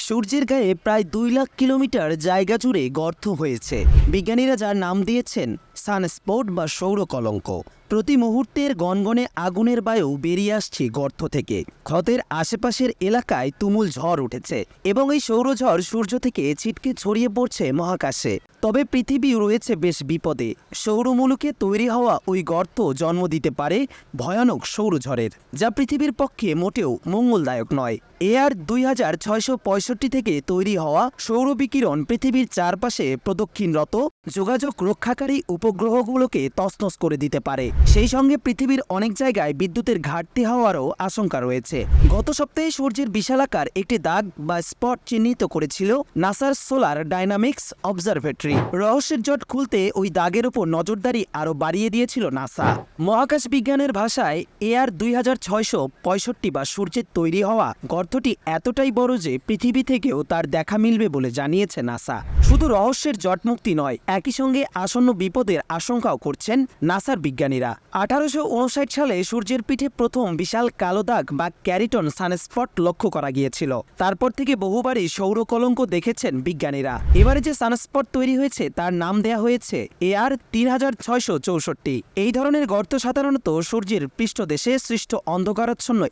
সূর্যের গায়ে প্রায় 2 লাখ কিলোমিটার জায়গা জুড়ে গর্ত হয়েছে। বিজ্ঞানীরা যার নাম দিয়েছেন সানস্পট বা সৌর কলঙ্ক। প্রতি মুহূর্তের গনগনে আগুনের বায়ু বেরিয়ে আসছে গর্ত থেকে। ক্ষতের আশেপাশের এলাকায় তুমুল ঝড় উঠেছে এবং এই সৌরঝড় সূর্য থেকে ছিটকে ছড়িয়ে পড়ছে মহাকাশে। তবে পৃথিবী রয়েছে বেশ বিপদে। সৌরমূলকে তৈরি হওয়া ওই গর্ত জন্ম দিতে পারে ভয়ানক সৌরঝড়ের, যা পৃথিবীর পক্ষে মোটেও মঙ্গলদায়ক নয়। এআর 2665 থেকে তৈরি হওয়া সৌর বিকিরণ পৃথিবীর চারপাশে প্রদক্ষিণরত যোগাযোগ রক্ষাকারী উপগ্রহগুলোকে তছনছ করে দিতে পারে। সেই সঙ্গে পৃথিবীর অনেক জায়গায় বিদ্যুতের ঘাটতি হওয়ারও আশঙ্কা রয়েছে। গত সপ্তাহে সূর্যের বিশালাকার একটি দাগ বা স্পট চিহ্নিত করেছিল নাসার সোলার ডাইনামিক্স অবজারভেটরি। রহস্যের জট খুলতে ওই দাগের ওপর নজরদারি আরও বাড়িয়ে দিয়েছিল নাসা। মহাকাশ বিজ্ঞানের ভাষায় এআর 2665 বা সূর্যের তৈরি হওয়া গর্তটি এতটাই বড় যে পৃথিবী থেকেও তার দেখা মিলবে বলে জানিয়েছে নাসা। শুধু রহস্যের জটমুক্তি নয়, একই সঙ্গে আসন্ন বিপদের আশঙ্কাও করছেন নাসার বিজ্ঞানীরা। 1859 সালে সূর্যের পিঠে প্রথম বিশাল কালো দাগ বা ক্যারিটন সানস্পট লক্ষ্য করা গিয়েছিল। তারপর থেকে বহুবারই সৌর কলঙ্ক দেখেছেন বিজ্ঞানীরা। এবারে যে সানস্পট তৈরি হয়েছে তার নাম দেয়া হয়েছে এআর 3664। এই ধরনের গর্ত সাধারণত সূর্যের পৃষ্ঠদেশে সৃষ্ট অন্ধকারাচ্ছন্ন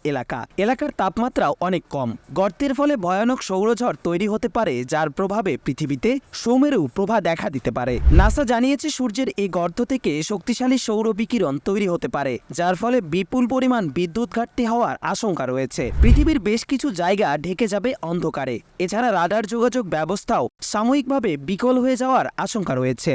এলাকার তাপমাত্রাও অনেক কম। গর্তের ফলে ভয়ানক সৌরঝড় তৈরি হতে পারে, যার প্রভাবে পৃথিবীতে সৌমেরু প্রভা দেখা দিতে পারে। নাসা জানিয়েছে সূর্যের এই গর্ত থেকে শক্তিশালী সৌর বিকিরণ তৈরি হতে পারে, যার ফলে বিপুল পরিমাণ বিদ্যুৎ ঘাটতি হওয়ার আশঙ্কা রয়েছে। পৃথিবীর বেশ কিছু জায়গা ঢেকে যাবে অন্ধকারে। এছাড়া রাডার যোগাযোগ ব্যবস্থাও সাময়িকভাবে বিকল হয়ে যাওয়ার আশঙ্কা রয়েছে।